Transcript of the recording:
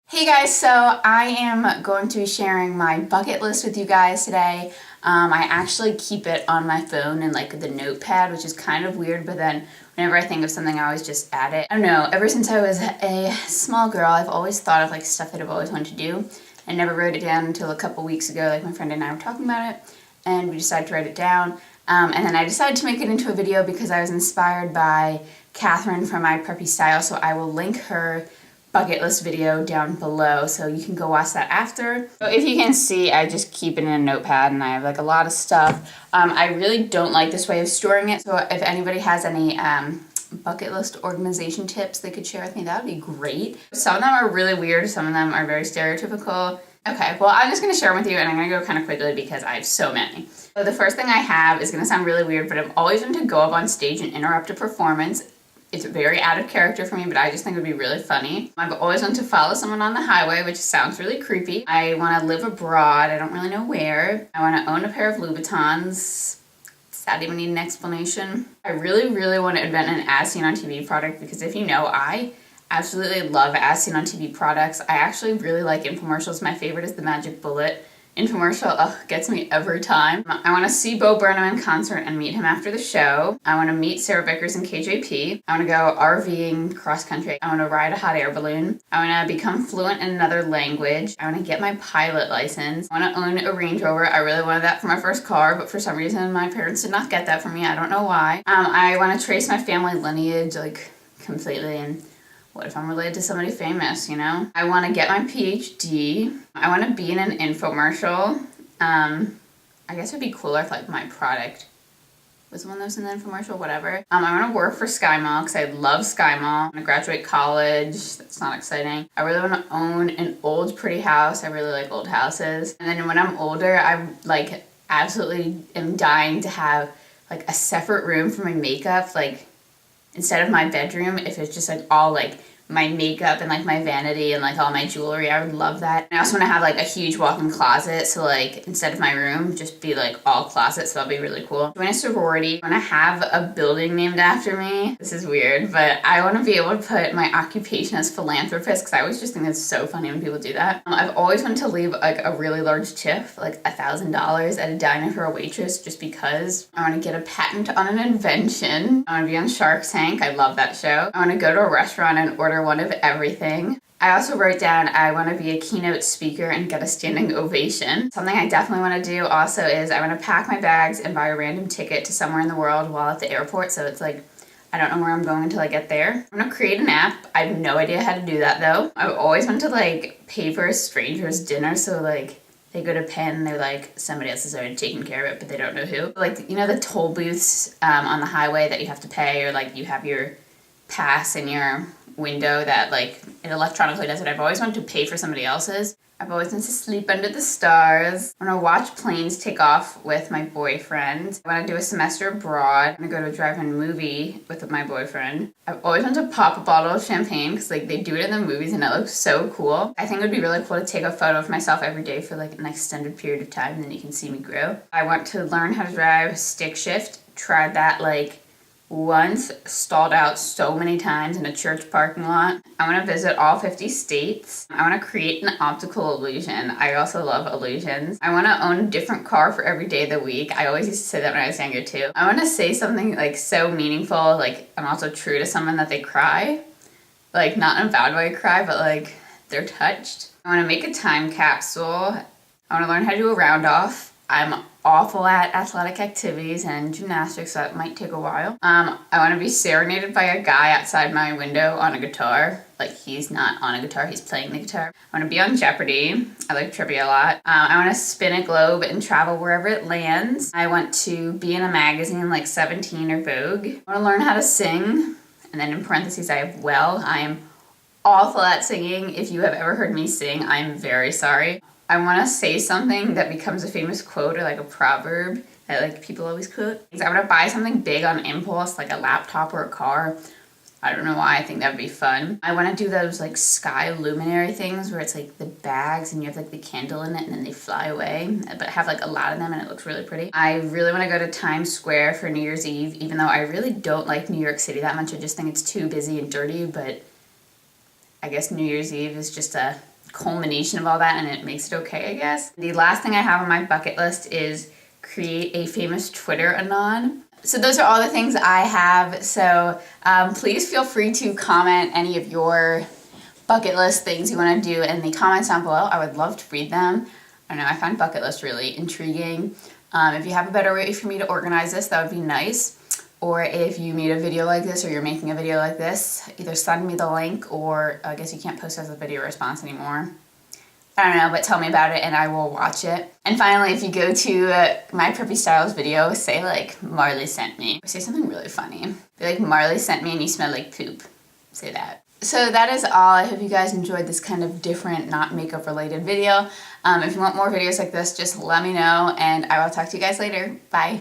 Hey guys, so I am going to be sharing my bucket list with you guys today. I actually keep it on my phone in like the notepad, which is kind of weird, but then whenever I think of something, I always just add it. I don't know, ever since I was a small girl, I've always thought of like stuff that I've always wanted to do. I never wrote it down until a couple weeks ago, like my friend and I were talking about it, and we decided to write it down. And then I decided to make it into a video because I was inspired by Katherine from My Preppy Style, so I will link her bucket list video down below so you can go watch that after. So if you can see, I just keep it in a notepad and I have like a lot of stuff. I really don't like this way of storing it, so if anybody has any bucket list organization tips they could share with me, that would be great. Some of them are really weird, some of them are very stereotypical. Okay, well, I'm just going to share them with you, and I'm going to go kind of quickly because I have so many. So the first thing I have is going to sound really weird, but I've always wanted to go up on stage and interrupt a performance. It's very out of character for me, but I just think it would be really funny. I've always wanted to follow someone on the highway, which sounds really creepy. I want to live abroad. I don't really know where. I want to own a pair of Louboutins. Does that even need an explanation? I really, really want to invent an as seen on TV product because if you know, I absolutely love as seen on TV products. I actually really like infomercials. My favorite is the Magic Bullet infomercial. Gets me every time. I want to see Bo Burnham in concert and meet him after the show. I want to meet Sarah Vickers and KJP. I want to go RVing cross country. I want to ride a hot air balloon. I want to become fluent in another language. I want to get my pilot license. I want to own a Range Rover. I really wanted that for my first car, but for some reason my parents did not get that for me. I don't know why. I want to trace my family lineage like completely, and what if I'm related to somebody famous, you know? I want to get my PhD. I want to be in an infomercial. I guess it would be cooler if like my product was one that was in the infomercial, whatever. I want to work for Sky Mall because I love Sky Mall. I want to graduate college. That's not exciting. I really want to own an old pretty house. I really like old houses. And then when I'm older, I like absolutely am dying to have like a separate room for my makeup, like instead of my bedroom, if it's just like all like my makeup and like my vanity and like all my jewelry, I would love that. I also want to have like a huge walk-in closet, so like instead of my room, just be like all closets, so that'll be really cool. Join a sorority. I want to have a building named after me. This is weird, but I want to be able to put my occupation as philanthropist because I always just think that's so funny when people do that. I've always wanted to leave like a really large tip, like $1,000 at a diner for a waitress, just because. I want to get a patent on an invention. I want to be on Shark Tank. I love that show. I want to go to a restaurant and order one of everything. I also wrote down I want to be a keynote speaker and get a standing ovation. Something I definitely want to do also is I want to pack my bags and buy a random ticket to somewhere in the world while at the airport, so it's like I don't know where I'm going until I get there. I'm going to create an app. I have no idea how to do that though. I've always wanted to like pay for a stranger's dinner, so like they go to Penn and they're like, somebody else has already taken care of it, but they don't know who. Like, you know, the toll booths on the highway that you have to pay, or like you have your pass in your window that like it electronically does it. I've always wanted to pay for somebody else's. I've always wanted to sleep under the stars. I want to watch planes take off with my boyfriend. I want to do a semester abroad. I want to go to a drive-in movie with my boyfriend. I've always wanted to pop a bottle of champagne because like they do it in the movies and it looks so cool. I think it would be really cool to take a photo of myself every day for like an extended period of time, and then you can see me grow. I want to learn how to drive stick shift. Tried that like once, stalled out so many times in a church parking lot. I want to visit all 50 states. I want to create an optical illusion. I also love illusions. I want to own a different car for every day of the week. I always used to say that when I was younger too. I want to say something like so meaningful, like I'm also true to someone that they cry. Like not in a bad way cry, but like they're touched. I want to make a time capsule. I want to learn how to do a round off. I'm awful at athletic activities and gymnastics, so that might take a while. I want to be serenaded by a guy outside my window on a guitar. Like, he's not on a guitar, he's playing the guitar. I want to be on Jeopardy! I like trivia a lot. I want to spin a globe and travel wherever it lands. I want to be in a magazine like 17 or Vogue. I want to learn how to sing. And then in parentheses I have I am awful at singing. If you have ever heard me sing, I'm very sorry. I want to say something that becomes a famous quote or like a proverb that like people always quote. I want to buy something big on impulse, like a laptop or a car. I don't know why, I think that would be fun. I want to do those like sky luminary things where it's like the bags and you have like the candle in it and then they fly away, but have like a lot of them and it looks really pretty. I really want to go to Times Square for New Year's Eve, even though I really don't like New York City that much. I just think it's too busy and dirty, but I guess New Year's Eve is just a culmination of all that, and it makes it okay, I guess. The last thing I have on my bucket list is create a famous Twitter anon. So those are all the things I have. So please feel free to comment any of your bucket list things you want to do in the comments down below. I would love to read them. I don't know, I find bucket list really intriguing. If you have a better way for me to organize this, that would be nice. Or if you made a video like this, or you're making a video like this, either send me the link, or I guess you can't post as a video response anymore. I don't know, but tell me about it and I will watch it. And finally, if you go to my Preppy Styles video, say like, Marley sent me. Or say something really funny. Be like, Marley sent me and you smell like poop. Say that. So that is all. I hope you guys enjoyed this kind of different, not makeup related video. If you want more videos like this, just let me know, and I will talk to you guys later. Bye.